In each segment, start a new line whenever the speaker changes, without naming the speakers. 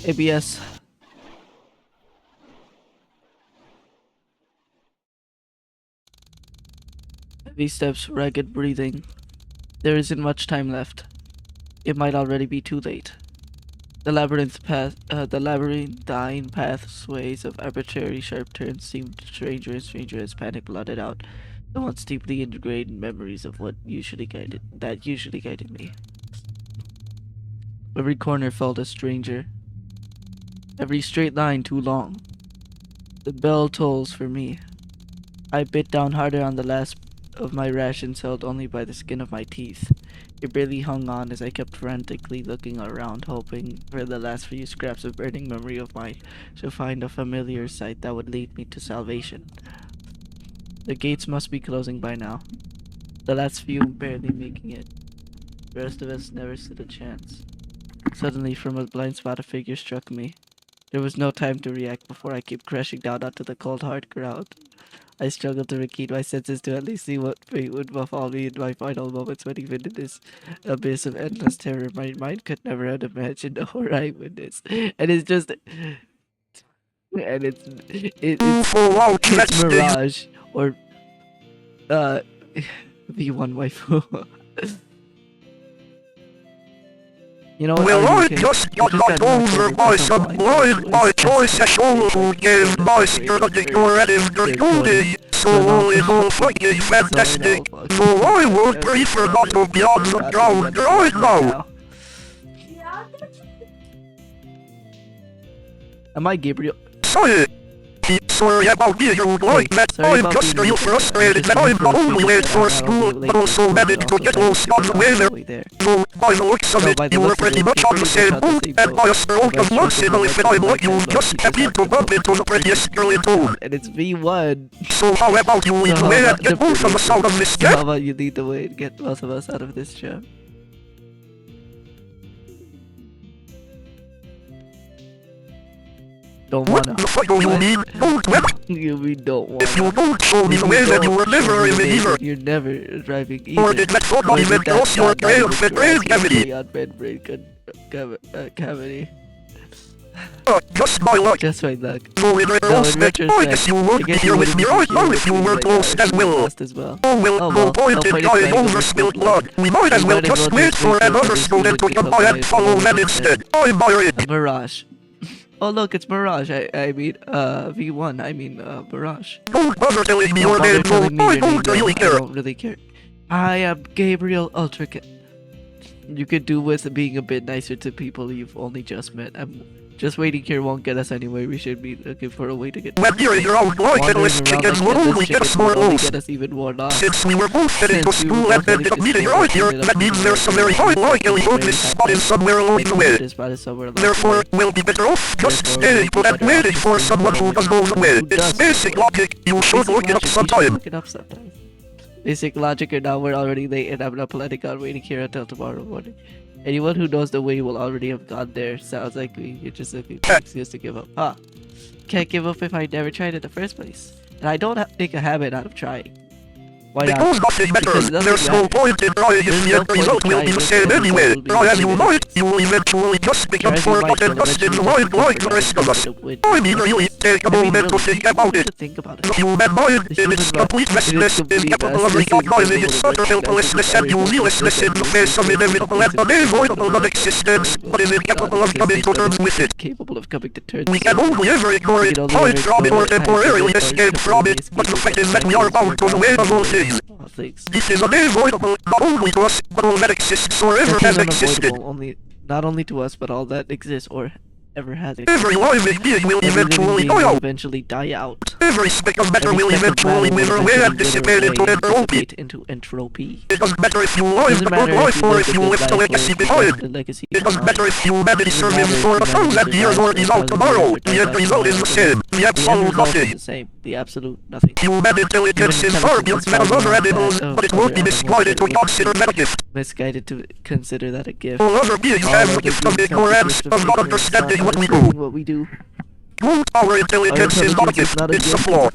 ABS. Heavy steps, ragged breathing. There isn't much time left. It might already be too late. The labyrinthine pathways of arbitrary sharp turns seemed stranger and stranger as panic blotted out the once deeply ingrained memories of that usually guided me. Every corner felt a stranger. Every straight line too long. The bell tolls for me. I bit down harder on the last of my rations, held only by the skin of my teeth. It barely hung on as I kept frantically looking around, hoping for the last few scraps of burning memory of mine to find a familiar sight that would lead me to salvation. The gates must be closing by now. The last few barely making it. The rest of us never stood a chance. Suddenly, from a blind spot, a figure struck me. There was no time to react before I came crashing down onto the cold, hard ground. I struggled to regain my senses to at least see what fate would befall me in my final moments, when even in this abyss of endless terror, my mind could never have imagined the horror I witnessed. And it's just... And it's Mirage, or... V1 waifu. You know what?
Well, I just got over by some blind by choice a soul who gave my spirit the curative duty, so all is all fucking fantastic. So I would prefer not to be on the ground right now.
Am I Gabriel?
Sorry about being like that. I'm just real frustrated that I'm not only late for school, but also managed to get lost on the way there. So, by the looks of it, you were pretty much on the same boat, and by a stroke of luck, if I'm like you, just happened to bump into the prettiest girl in town.
And it's V1.
So how about you lead the way and get both of us out of this
How
jam?
about you lead the way and get both of us out of this jam? Don't wanna.
What the fuck do you mean? Don't whip?
You mean don't wanna.
If you don't show me the way, then you were never in either.
You're never driving either.
Or did that phone not even cross your brain cavity?
Cavity.
Just my luck.
Just my luck.
So in retrospect, I guess you would be here with me right now if you were close as well. Oh well, no point in dying over spilled blood. We might as well just wait for another student to come by and follow them instead. I'm Mirage.
Mirage. Oh look, it's Mirage. I mean, V1. I mean, Mirage.
Don't bother telling me your name, no, I don't really care.
I don't really care. I am Gabriel Ultricate. You could do with being a bit nicer to people you've only just met. Just waiting here won't get us anywhere. We should be looking for a way to get...
When you're in your own like headless chickens will only get us more lost. Since we were both heading to school and ended up meeting right here, that means there's some very high likelihood this spot is somewhere along the way. Therefore, we'll be better off just staying put and waiting for someone who does know the way. It's basic logic. You should look it up sometime.
Basic logic, and now we're already late, and I'm not planning on waiting here until tomorrow morning. Anyone who knows the way will already have gone there. Sounds like you're just looking for an excuse to give up. Huh. Can't give up if I never tried in the first place. And I don't make a habit out of trying. Why not?
Because nothing matters. There's no point in trying if the end result will be the same anyway. Try as you might, you will eventually just become forgotten and dust in the wind like the rest of us. I mean really, take a moment to think about it. The human mind, in its complete messiness, is capable of recognizing its utter helplessness and uselessness in the face of inevitable and unavoidable non-existence, but is incapable of coming to terms with it. We can only ever ignore it, hide from it, or temporarily escape from it, but the fact is that we are bound to the way of all things. This is unavoidable, not only to us, but all that exists or ever has existed.
Not only to us, but all that exists or ever has existed.
Every living being will eventually die out. Every speck of matter will eventually wither away and dissipate into entropy. It doesn't matter if you live the good life or if you left a legacy behind. It doesn't matter if humanity survives for 1,000 years or is out tomorrow. The end result is the same. The absolute nothing.
The absolute nothing.
Human intelligence is far beyond that of other animals, but it won't be misguided to consider that a gift.
Misguided to consider that a gift.
All other beings have the gift of ignorance, of not understanding what we do. Our intelligence is not a gift, it's a flaw.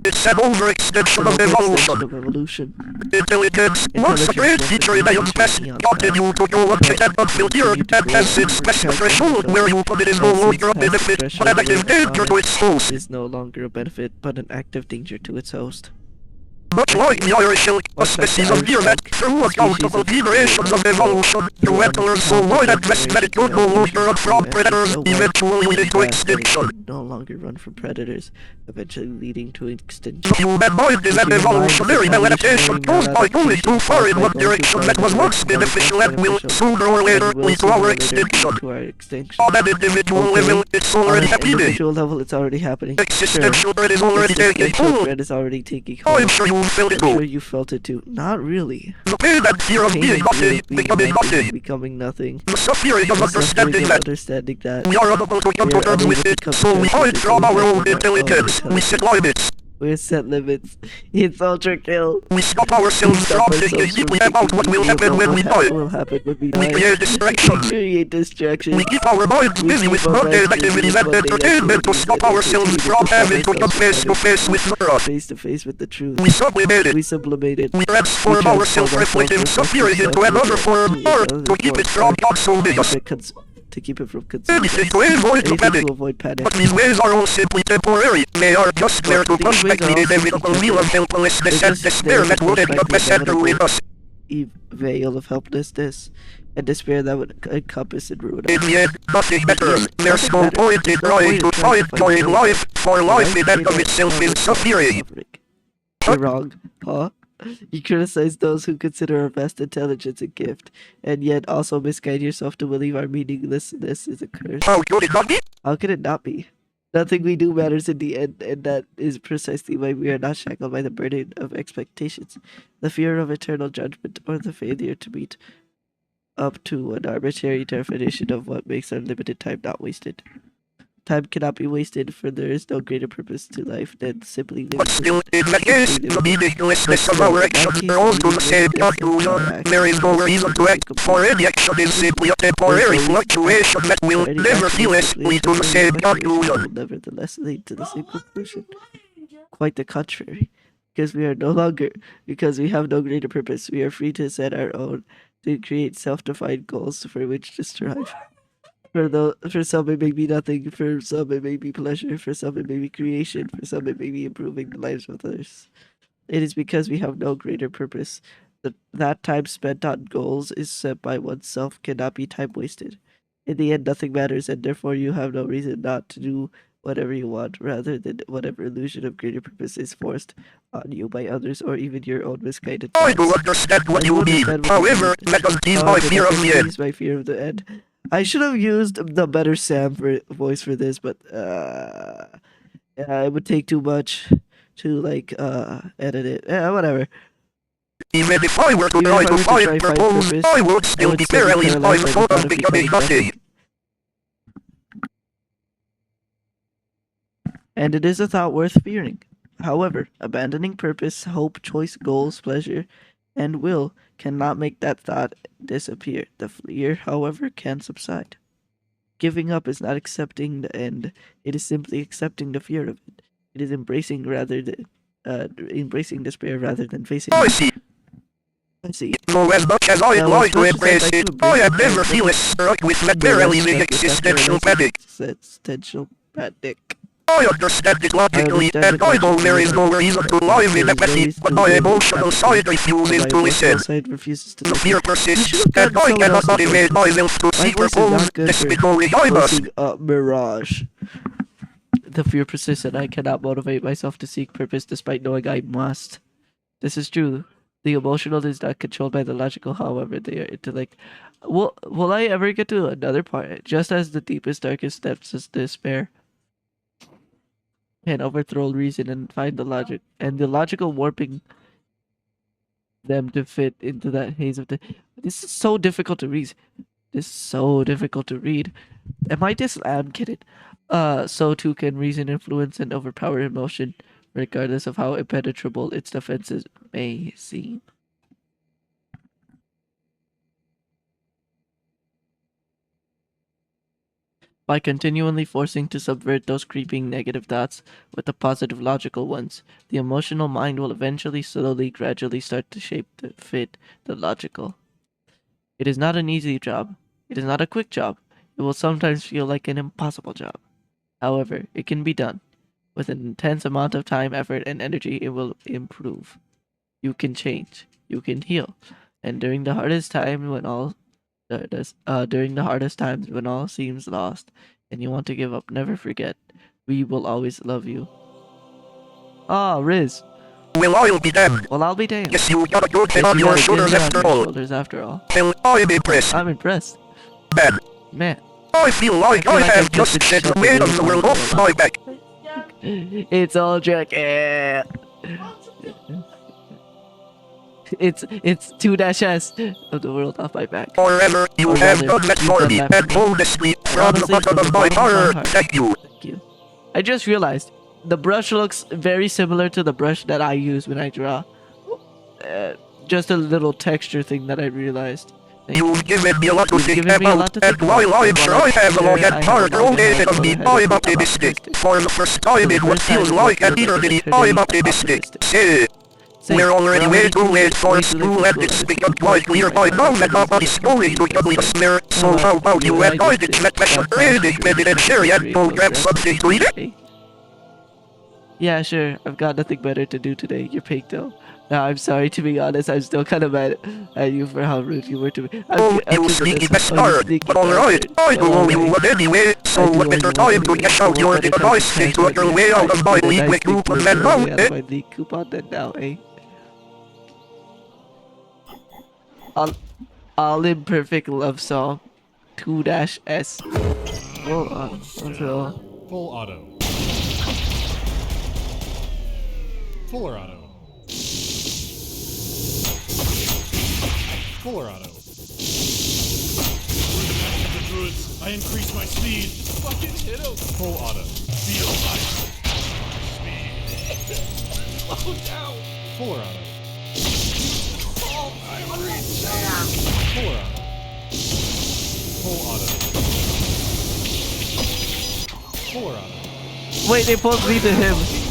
It's an overextension of evolution. Intelligence, once a great feature in Ion's best, continue to go unchecked and unfiltered, and has since passed the threshold where you put it is no longer a benefit, but an active danger to its host.
Is no longer a benefit, but an active danger to its host.
Much like the Irish elk, a species of deer that, through accountable generations of evolution, through antlers so wide and breast that it could no longer run from predators, eventually leading to extinction.
No longer run from predators, eventually leading to extinction.
The human mind is an evolutionary adaptation caused by going too far in one direction that was once beneficial and will, sooner or later, lead to our extinction. On an individual level, it's already happening.
Individual level, it's already happening.
Existential bread is already taking hold.
Bread is already taking hold.
I'm sure you felt it too.
I'm sure you felt it too. Not really.
The pain and fear of being nothing,
becoming nothing.
The suffering of understanding that
we
are unable to come to terms with it, so we hide from our own intelligence. We set limits.
We set limits. It's ultra kill.
We stop ourselves from thinking deeply about what will happen when we die. We create distraction. We keep our minds busy with mundane activities and entertainment to stop ourselves from having to come face to face with Mirage.
Face to face with the truth.
We sublimate it.
We
transform our self-reflective suffering into another form of art to keep it from consuming us.
To keep it from consuming.
Anything to avoid panic. But these ways are all simply temporary. They are just there to push back the inevitable wheel of helplessness and despair that would end up meandering us.
Veil of helplessness and despair that would encompass and ruin us.
In the end, nothing matters. There's no point in trying to find joy in life, for life in and of itself is suffering.
You're wrong, huh? You criticize those who consider our vast intelligence a gift, and yet also misguide yourself to believe our meaninglessness is a curse.
How could it not be?
How could it not be? Nothing we do matters in the end, and that is precisely why we are not shackled by the burden of expectations, the fear of eternal judgment, or the failure to meet up to an arbitrary definition of what makes our limited time not wasted. Time cannot be wasted, for there is no greater purpose to life than simply living.
But still, in that case, the meaninglessness of our actions belongs to the same conclusion. There is no reason to act, for any action is simply a temporary fluctuation that will nevertheless lead to the same conclusion.
Nevertheless lead to the same conclusion. Quite the contrary. Because we have no greater purpose, we are free to set our own, to create self-defined goals for which to strive. For some it may be nothing, for some it may be pleasure, for some it may be creation, for some it may be improving the lives of others. It is because we have no greater purpose that time spent on goals is set by oneself cannot be time wasted. In the end, nothing matters, and therefore you have no reason not to do whatever you want, rather than whatever illusion of greater purpose is forced on you by others or even your own misguided thoughts.
I do understand what you mean, however, that doesn't ease my fear of the end.
My fear of the end. I should have used the better Sam voice for this, but yeah, it would take too much to edit it. Yeah, whatever.
Even if I were to try to find purpose, I would still be paralyzed by the thought of becoming nothing.
And it is a thought worth fearing. However, abandoning purpose, hope, choice, goals, pleasure, and will cannot make that thought disappear. The fear, however, can subside. Giving up is not accepting the end. It is simply accepting the fear of it. It is embracing despair rather than facing it. I see.
So as much as I'd like to embrace it, I have never feel struck with that paralyzing existential panic.
Existential panic.
I understand it logically, and I know there is no reason to live in apathy, but my emotional side refuses to listen. The fear persists, and I cannot motivate myself to seek repose, despite knowing I must.
Mirage. The fear persists, and I cannot motivate myself to seek purpose, despite knowing I must. This is true. The emotional is not controlled by the logical, however, they are intellect. Will I ever get to another part? Just as the deepest, darkest depths of despair can overthrow reason and find the logic, and the logical warping them to fit into that haze of the. This is so difficult to read. Am I I'm kidding. So too can reason influence and overpower emotion, regardless of how impenetrable its defenses may seem. By continually forcing to subvert those creeping negative thoughts with the positive logical ones, the emotional mind will eventually slowly gradually start to shape to fit the logical. It is not an easy job. It is not a quick job. It will sometimes feel like an impossible job. However, it can be done. With an intense amount of time, effort, and energy, it will improve. You can change. You can heal. And during the hardest time when all during the hardest times when all seems lost and you want to give up, never forget, we will always love you. Ah, Riz.
Well, I'll be damned.
Well, I'll be damned.
Yes, you got a good head
Yes,
on
you
your
got a good
shoulders
head on
after
your
all.
shoulders after all.
Well, I'm impressed.
I'm impressed.
Man,
Man,
I feel like I have just shed the weight of the world off my back.
it's all Jack. It's 2-S of the world off my back.
Forever, you
Or
have
rather,
done that
you've
for
done
me,
that for
and
me.
hold this sweet from the
Honestly,
bottom
from
of
the
my
bottom of my
heart.
heart.
Thank you.
Thank you. I just realized the brush looks very similar to the brush that I use when I draw. Just a little texture thing that I realized. Thank you.
You've given me a lot to
You've
think
given me a
about,
lot to
and
think about,
while I'm
and
sure
while
I
I'm
have a
sure
long
I
and
have a
hard
long
road
and
ahead of
hard
me,
road ahead
I'm
of me, I'm
optimistic.
optimistic.
For the first time in what
first time
feels
in what
like an
feels like an
eternity,
eternity,
I'm optimistic.
optimistic.
Say, we're already way too late for school, and it's become quite clear by now that nobody's going to come with us there. So how about you and I ditch that passion training method and share and go grab something to eat?
Yeah, sure. I've got nothing better to do today. You're pink though. Now, I'm sorry, to be honest, I'm still kind of mad at you for how rude you were to me.
Oh, you sneaky bastard. But alright, I do owe you one anyway, so what better time to cash out your device thing to your way out of my league with coupon than now, eh?
My league coupon than now, eh? All imperfect love song 2-S. Hold on. Until
Full auto. Fuller auto. Fuller auto. The goods. I increase my speed. Fucking hit him. Full auto. Feel my speed. Slow down. Fuller auto. Oh, I'm reaching. Fuller auto. Full auto. Fuller auto.
wait, they both beat to him.